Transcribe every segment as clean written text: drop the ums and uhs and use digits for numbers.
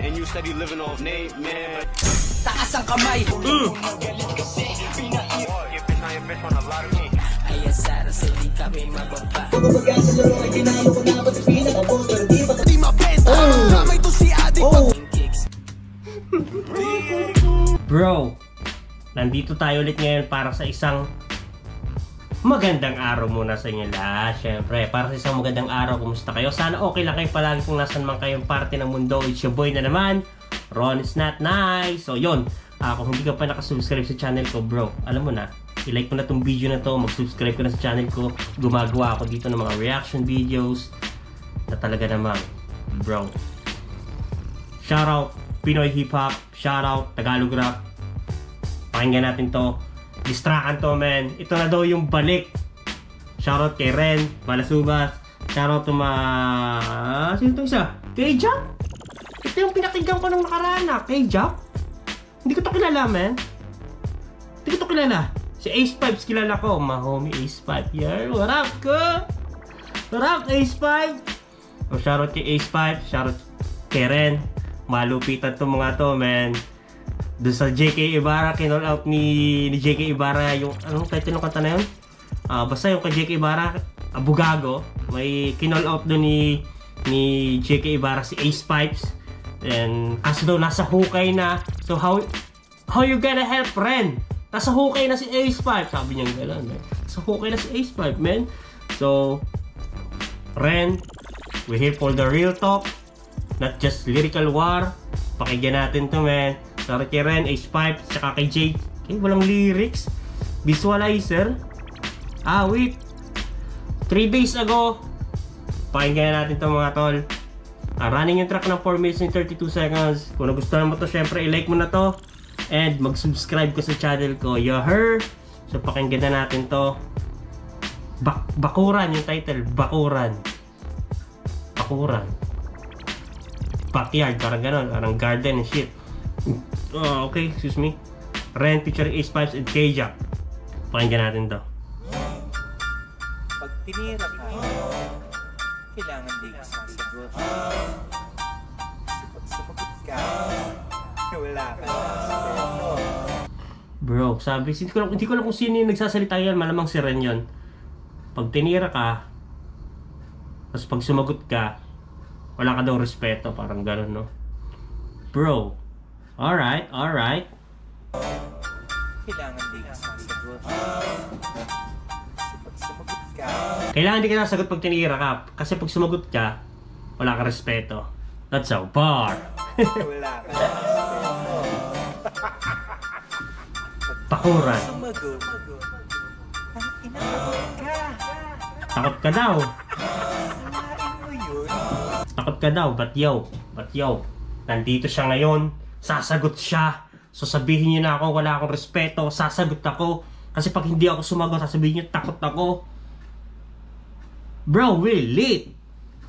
And you said you living off Nate, man. Taas ang kamay. Ay asara sa di kami mababa. Di mabenta. Kamay to si Adi. Bro, nandito tayo ulit ngayon para sa isang magandang araw muna sa inyo lahat. Siyempre, para sa isang magandang araw, kumusta kayo? Sana okay lang kayo palagi kung nasan man kayong parte ng mundo. It's your boy na naman, Ron is not nice. So yun, kung hindi ka pa nakasubscribe sa channel ko, bro, alam mo na, i-like mo na tong video na to, mag-subscribe ka na sa channel ko. Gumagawa ako dito ng mga reaction videos na talaga namang, bro, shoutout Pinoy Hip Hop, shoutout Tagalog Rap. Pakinggan natin to. Distrakan to, man. Ito na daw yung balik. Shoutout kay Ren Balasubas. Shoutout to sino to isa? K-Jap? Ito yung pinakinggan ko nung nakaraan na. K-Jap? Hindi ko to kilala, man. Hindi ko to kilala. Si Ace Pipes kilala ko. Ma-homie Ace Pipe. Yeah, what up, ko? What up, Ace Pipe? So, shoutout kay Ace Pipe. Shoutout kay Ren. Malupitan to mga to, man. Doon sa JK Ibarra, kinall out ni JK Ibarra yung, anong title ng kanta na yun? Basta yung kay JK Ibarra, Bugago. May kinall out doon ni JK Ibarra si Ace Pipes. And kaso daw nasa hukay na. So how you gonna help Ren? Nasa hukay na si Ace Pipes. Sabi niya gano'n, man. Nasa hukay na si Ace Pipes, man. So, Ren, we're here for the real talk. Not just lyrical war. Pakinggan natin to, man. Sorry kay Ren, Ace Pipes, saka kay Jay. Okay, walang lyrics. Visualizer. Wait. 3 days ago. Pakinggan natin to, mga tol. Running yung track ng 4 minutes and 32 seconds. Kung nagustuhan mo to, syempre, i-like mo na to. And mag-subscribe ka sa channel ko. You heard? So, pakinggan na natin to. Bakuran yung title. Bakuran. Bakuran. Backyard, parang gano'n, parang garden and shit. Okay, excuse me. Ren featuring Ace Pipes and K-Jap. Pakinggan natin to. Pag tinira ka, kailangan din ka sasagot. Kasi pag sumagot ka, wala ka na sasagot. Bro, sabi, hindi ko lang kung sino yung nagsasalita yan, malamang si Ren yun. Pag tinira ka, tapos pag sumagot ka, wala ka daw respeto, parang gano'n, no? Bro, alright. Kailangan din ka sasagot. Kasi pag sumagot ka, Kailangan di ka nasagot pag tinira ka. Kasi pag sumagot ka, wala ka respeto. That's a bar. wala ka na sasagot. Pakuran. Sumagot, ang inaabot ka. Takot ka daw. Sanain mo yun. Takot ka daw, but yo, nandito siya ngayon, sasagot siya. So sabihin niyo na ako, wala akong respeto, sasagot ako. Kasi pag hindi ako sumagot, sasabihin niyo, takot ako. Bro, we're late.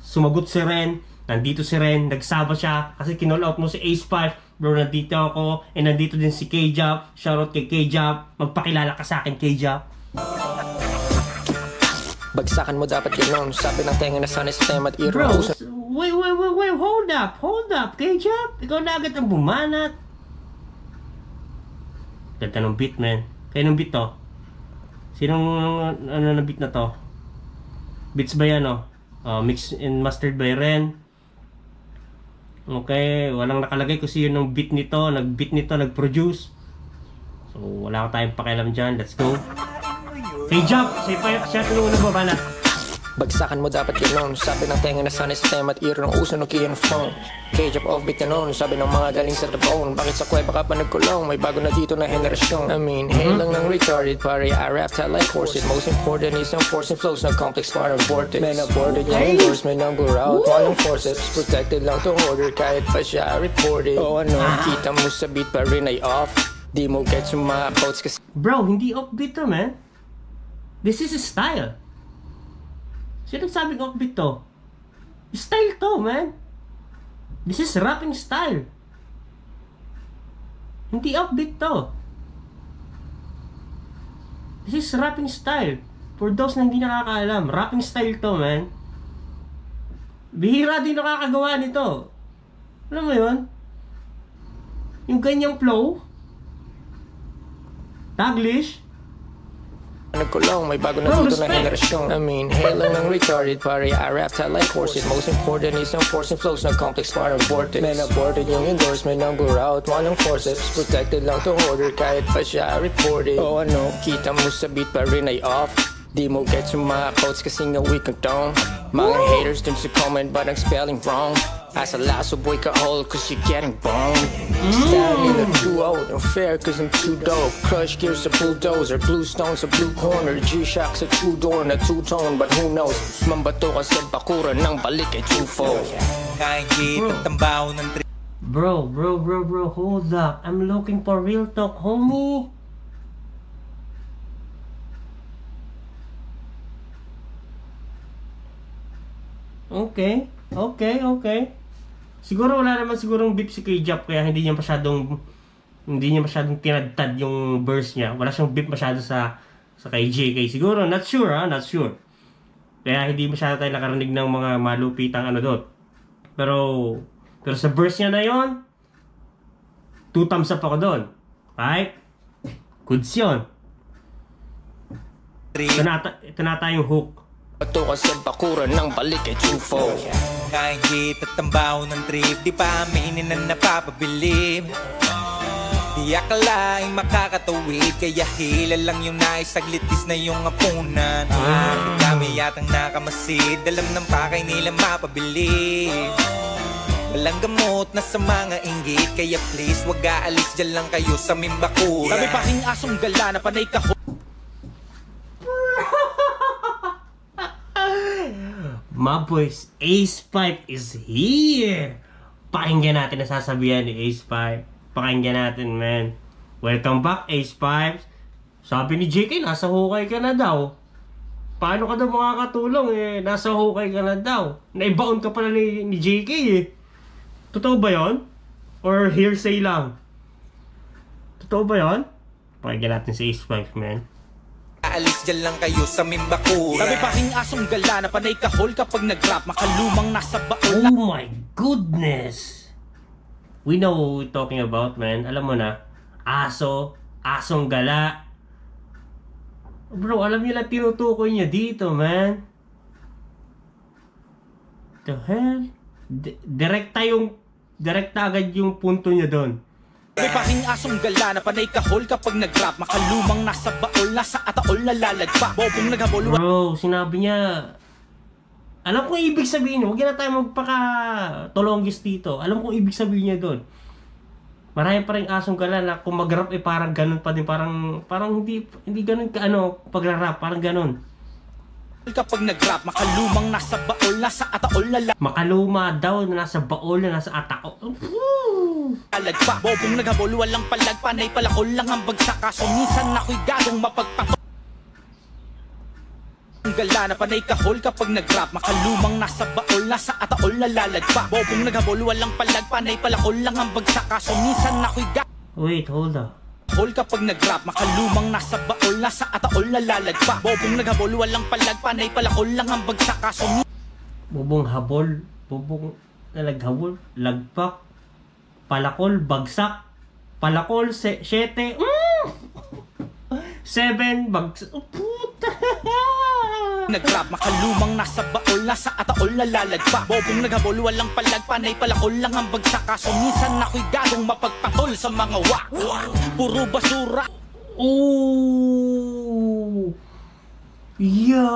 Sumagot si Ren, nandito si Ren, nagsaba siya, kasi kinall out mo si Ace Pipe. Bro, nandito ako, and nandito din si K-Jap. Shoutout kay K-Jap, magpakilala ka sa akin, K-Jap. Bagsakan mo dapat gano'n. Sabi ng tenga na sana sa tema at Bro, iro. wait, hold up, K-Jap, ikaw na agad ang bumanat. Ganda ng beat, man. Kaya ng beat to? Sinong, na beat na to? Beats ba yan, oh? Mixed and mastered by Ren. Okay, walang nakalagay kung sino ng beat nito, nag-produce. So, wala ka tayong pakialam dyan, let's go. K-Jap, siya tulungan na bumanat. Bagsakan mo dapat gano'n. Sabi ng tenga na sana sa tema at iro ng uso ng kiyan phone. K-Jap offbeat na noon. Sabi ng mga galing sa tapon. Bakit sa kuweba ka pa nagkulong? May bago na dito na henerasyon. I mean, hey lang ng retarded. Pare, I rap till like horses. Most important is ang forcing flows ng complex para vortex. Man aborted yung endorsement ng bureau. Walang forces. Protected lang to order kahit pa siya reported. O ano, kita mo sa beat pa rin ay off. Di mo get yung mga quotes kasi... Bro, hindi offbeat to, man. This is a style. Sino nagsabing offbeat to? Style to, man. This is rapping style. Hindi offbeat to. This is rapping style. For those na hindi nakakaalam, rapping style to, man. Bihira din nakakagawa nito. Alam mo yun? Yung ganyang flow? Taglish? Nagkulong, may bago na dito na henerasyon. I mean, hey lang ng retarded pare, I rap till like horses. Most important is ang forcing flows na complex parang vortex. Man, aborted yung endorsement ng out, walang forceps. Protected lang to order kahit pa siya reported. Oh ano, kita mo sa beat pa rin ay off. Di mo get yung mga quotes kasi nga weak ang tone. Mga haters dun sa comment but ang spelling wrong. Asa laso boy ka all cause you're getting boned. Standing in too old, unfair cause I'm too dope. Crush gears sa bulldozer, blue stones sa blue corner. G-Shock sa true door na two-tone, but who knows? Mambato ka sa bakuran ng balik ay two-fold. Kahit at tambaw ng Bro, hold up. I'm looking for real talk, homie. Okay. Siguro wala naman sigurong beef si K-Jap kaya hindi niya masyadong tinadtad yung verse niya. Wala siyang beef masyado sa kay JK. Siguro, not sure. Kaya hindi masyado tayo nakarinig ng mga malupitang ano doon. Pero sa verse niya na yon, 2 thumbs up ako doon. Right? Goods yun. Ito na tayong hook. Bato ka sa bakuran ng balik ay two-fold. kahit at tambaw ng trip, di pa aminin na napapabilib. Di akalaing makakatawid, kaya hila lang yung nais, saglitis na yung apunan. Kami yatang nakamasid, alam ng pakay nila mapabilib. Walang gamot na sa mga inggit, kaya please wag aalis, dyan lang kayo sa mimbakura. Sabi paking asong gala na panay ka. My boys, Ace Pipe is here! Pakinggan natin ang sasabihan ni Ace Pipe. Pakinggan natin, man. Welcome back, Ace Pipe. Sabi ni JK, nasa hukay ka na daw. Paano ka daw makakatulong eh? Nasa hukay ka na daw. Naibaon ka pala ni JK eh. Totoo ba yon? Or hearsay lang? Totoo ba yon? Pakinggan natin si Ace Pipe, man. Aalis dyan lang kayo sa mimbakura. Sabi paking asong gala na panay kahol kapag nag-rap, makalumang nasa baon. Oh my goodness! We know what we're talking about, man. Alam mo na, asong gala. Bro, alam niyo lang tinutukoy niya dito, man. The hell? Direkta agad yung punto niya doon. Sabi paking asong gala na panay kahol kapag nag-rap, makalumang nasa baol, nasa ataol na lalagpa. Bobong naghabol. Bro, sinabi niya, alam kong ibig sabihin, huwag na tayo magpaka-tolonggis dito. Alam kong ibig sabihin niya doon. Marami pa rin asong gala na kung mag-rap eh parang ganun pa din. Parang hindi ganun ka pag-rap, parang ganun. Kapag nag-rap, makalumang nasa baol, nasa ataol na Makaluma daw na nasa baol na nasa ataol. lalagpa. Bobong naghabol, walang palag, panay palakol lang ang bagsak. Kaso minsan ako'y gagong mapagpapal. Ang gala na panay kahol kapag nag-rap, makalumang nasa baol, nasa ataol na lalagpa. Bobong naghabol, walang palag, panay palakol lang ang bagsak. Kaso minsan ako'y Wait, hold up. hol kapag nag-rap, makalumang nasa baol, nasa ataol na lalagpa. Bobong naghabol, walang palag, panay palakol lang ang bagsak. Kaso Bubong nalaghabol, lagpak, palakol, bagsak, palakol, 7, 7, bagsak, puta. nag-rap, makalumang nasa baol, nasa ataol na lalagpa. Bobong naghabol, walang palag, panay palakol lang ang bagsak. Kaso minsan ako'y gagong mapagpatol sa mga wak. Puro basura. Oh! Yo!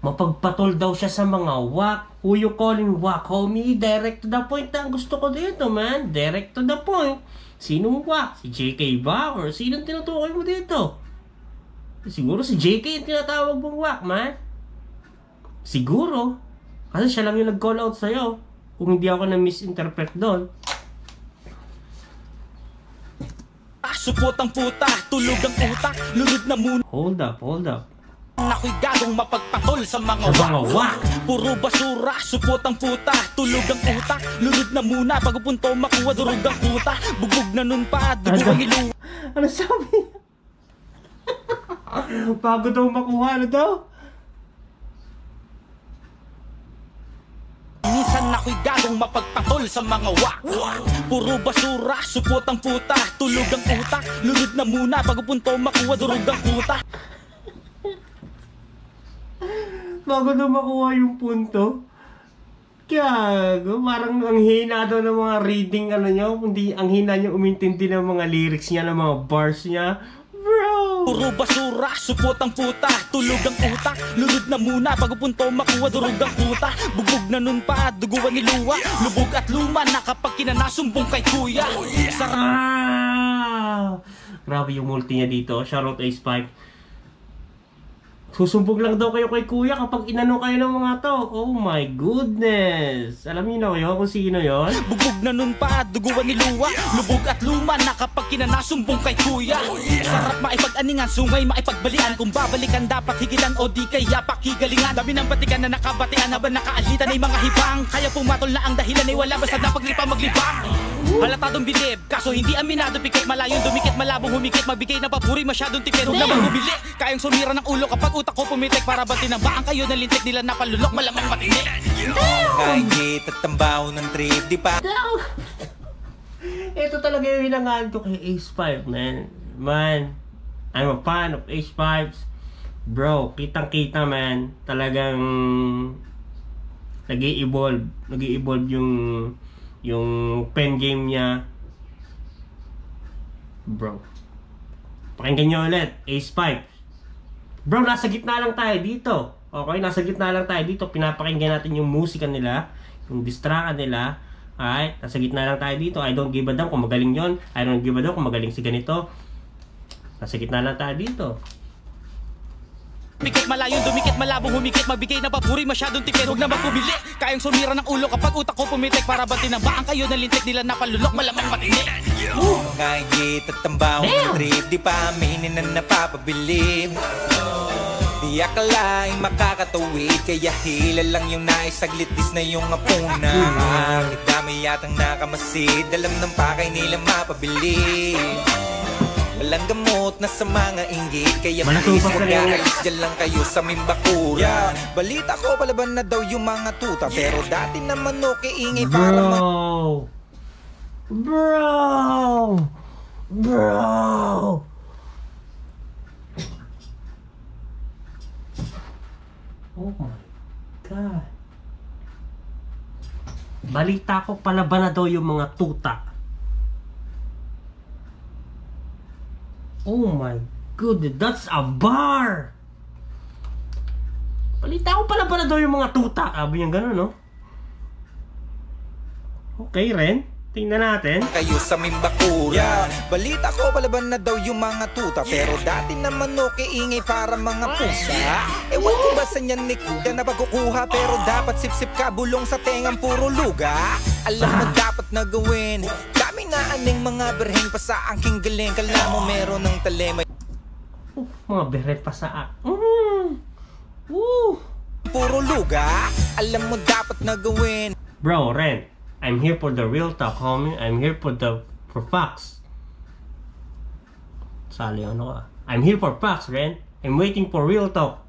Mapagpatol daw siya sa mga wak. Who you calling wak, homie? Direct to the point ang gusto ko dito, man. Direct to the point. Sinong wak? Si JK ba? Or sinong tinutukoy mo dito? Siguro si JK yung tinatawag mong wak, man. Siguro. Kasi siya lang yung nag-call out sa'yo. Kung hindi ako na-misinterpret doon. Supot ang puta, tulog ang utak, lunod na muna. Hold up. Ako'y gagong mapagpatol sa mga wak. Puro basura, supot ang puta, tulog ang utak, lunod na muna. Pagpunto makuha, durog ang puta, bugbog na nun pa, dugo ang iluwa. Ano sabi? Bago daw makuha, ano daw? Minsan minsan ako'y gagong mapagpatol sa mga wak. Puro basura, supot ang puta, tulog ang utak. Lunod na muna bago punto makuha, durog ang kuta. Bago na makuha yung punto. Gago, parang ang hina daw ng mga reading nyo. Hindi, ang hina nyo umintindi ng mga lyrics niya, ng mga bars niya. Bro! Puro basura, supot ang puta, tulog ang utak. Lunod na muna bago punto makuha, durog ang kuta. Bugbog na nun pa, duguan ni luwa. Lubog at luma na kapag kinanasumbong kay kuya. Grabe yung multi niya dito. Shoutout Ace 5. Susumbog lang daw kayo kay kuya kapag inano kayo ng mga to. Oh my goodness. Alam niyo na kayo kung sino yon? Bugbog na nun pa, duguan ni luwa. Lubog at luma na kapag kinanasumbong kay kuya. Sarap maipag-aningan, sungay maipagbalian. Kung babalikan dapat higilan o di kaya pakigalingan. Dami ng batikan na nakabatian habang nakaalitan ay mga hibang. Kaya pumatol na ang dahilan ay wala basta napaglipa maglibang. Halatadong bilib, kaso hindi aminado. Pikit malayong dumikit, malabong humikit. Magbigay na papuri, masyadong tipid. Huwag naman bumili, kayang sumira ng ulo kapag utak ko pumitik. Para batin ang baang kayo na lintik nila napalulok, malamang matinik. Kahit at tambaho ng trip, di pa Ito talaga yung hinangaan ko kay Ace 5, man. Man, I'm a fan of Ace 5. Bro, kitang-kita, man. Talagang nag-i-evolve. Nag-i-evolve yung pen game niya. Bro, pakinggan nyo ulit, Ace 5. Bro, nasa gitna lang tayo dito. Okay, nasa gitna lang tayo dito. Pinapakinggan natin yung musika nila, yung distrackan nila. Alright, nasa gitna lang tayo dito. I don't give a damn kung magaling yon. I don't give a damn kung magaling si ganito. Nasa gitna lang tayo dito. Pikit malayong dumikit, malabong humikit. Magbigay na papuri, masyadong tipid. Huwag naman bumili, kayang sumira ng ulo kapag utak ko pumitik. Para batin ang baang kayo na lintik nila napalulok, malamang matinik. kahit at tambaho ng trip, di pa aminin na napapabilib. Di akalaing makakatawid, kaya hila lang yung nais, saglit dis na yung apuna. Bakit dami yatang nakamasid, alam ng pakay nila mapabilib. Walang gamot na sa mga inggit, kaya please huwag aalis dyan lang kayo sa mimbakura. Balita ko palaban na daw yung mga tuta, pero dati naman okay ingay para Bro! Oh my God. Balita ko palaban na daw yung mga tuta. Oh my goodness, that's a bar! Balita ko palaban na daw yung mga tuta. Sabi niya gano'n, no? Okay, Ren. Tingnan natin. Kayo sa mimbakura. Balita ko palaban na daw yung mga tuta, pero dati naman okay ingay para mga pusa. Ewan ko ba sa niyan ni Kuya na pagkukuha, pero dapat sip-sip ka bulong sa tengang puro luga. Alam mo dapat na gawin, dami na aning mga berhen pa sa aking galing. Kala mo meron ng talema, Mga beret pa sa puro luga. Alam mo dapat na gawin. Bro, Ren, I'm here for the real talk, homie. I'm here for facts. Sali ano ka? I'm here for facts, Ren. I'm waiting for real talk.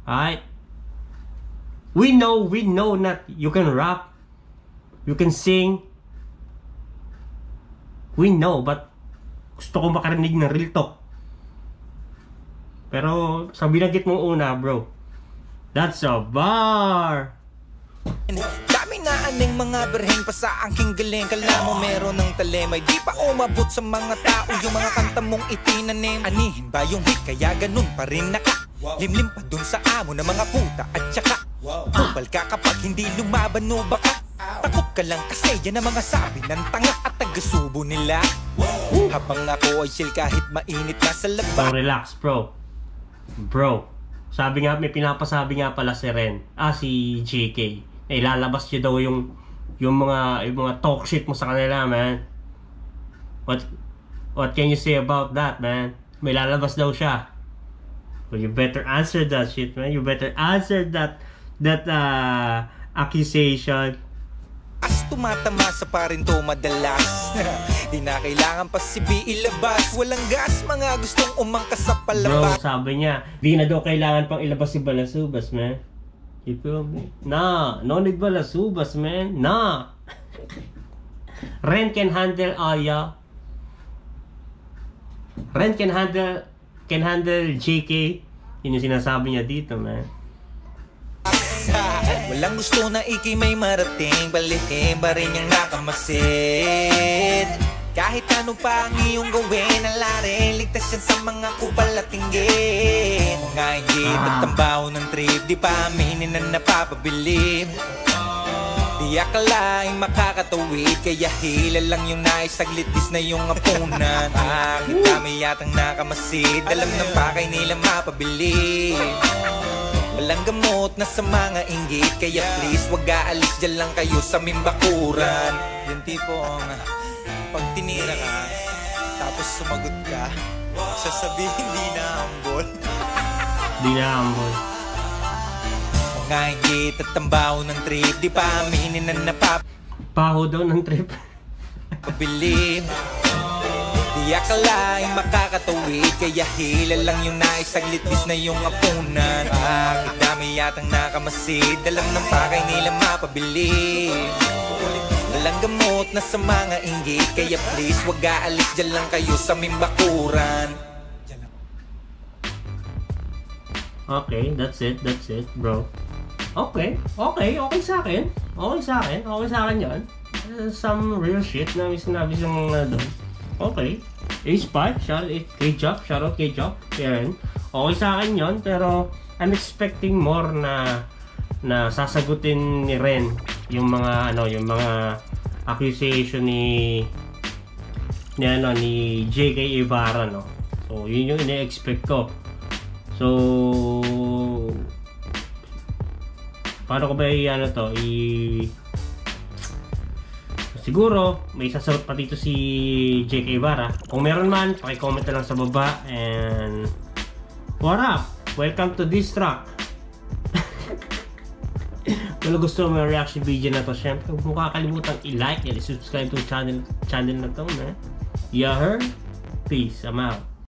Alright? We know that you can rap, you can sing. We know, but gusto ko makarinig ng real talk. Pero sa binanggit mong una, bro, that's a bar. Dami na aning mga berhen pa sa aking galing. Kala mo meron ng talemay, di pa umabot sa mga tao yung mga kanta mong itinanim. Anihin ba yung hit, kaya ganun pa rin naka limlim pa dun sa amo ng mga puta. At saka tupal ka kapag hindi lumaban o baka takot ka lang kasi yan ang mga sabi ng tanga at taga-subo nila. Habang ako ay chill kahit mainit na sa labas. So relax, bro. Bro, sabi nga, may pinapasabi nga pala si Ren, si JK, na ilalabas niya daw yung mga talk shit mo sa kanila, man. What can you say about that, man? May lalabas daw siya. Well, you better answer that shit, man. You better answer that accusation. As tumatama sa parin to madalas. Di na kailangan pa si B ilabas. Walang gas, mga gustong umangkas sa palabas. Bro, sabi niya, di na daw kailangan pang ilabas si Balasubas, man. You feel me? Nah, no need balasubas, man. Nah. Ren can handle Aya. Ren can handle JK. Yun yung sinasabi niya dito, man. Walang gusto na ikay may marating, balikin pa rin niyang nakamasid. Kahit ano pa ang iyong gawin, alarin, ligtas yan sa mga kupal at tinggin. Mga hindi tatambaho ng trip, di pa aminin na napapabilib. Di akalaing makakatawid, kaya hila lang yung nais, saglitis na yung apunan. Bakit kami yatang nakamasid, alam ng pakay nila mapabilib. Walang gamot na sa mga inggit, kaya please wag aalis dyan lang kayo sa mimbakuran. Yung tipong pag tinira ka, tapos sumagot ka, sasabihin di na hambol. Di na hambol. Mga inggit at tambaho ng trip, di pa aminin na Paho daw ng trip. napapabilib. Di akalaing makakatawid, kaya hila lang yung nais, saglitis na yung apunan. Bakit dami yatang nakamasid, alam ng pakay nila mapabilib. Walang gamot na sa mga inggit, kaya please wag aalis dyan lang kayo sa mimbakuran. Okay, that's it, bro. Okay sa akin. Okay sa akin yan. Some real shit na may sinabi siyang doon. Okay. Ace5, shoutout K-Chop. Yan. Okay sa akin yon, pero I'm expecting more na sasagutin ni Ren yung mga accusation ni JK Ibarra, no. So yun yung ine-expect ko. So paano ko ba siguro may sasagot pa dito si JK Ibarra. Kung meron man, paki-comment na lang sa baba. And what up? Welcome to this track. Kung gusto mo yung reaction video na to, syempre huwag mo kakalimutan i-like and i-subscribe tong channel na to, man. You heard? Peace. I'm out.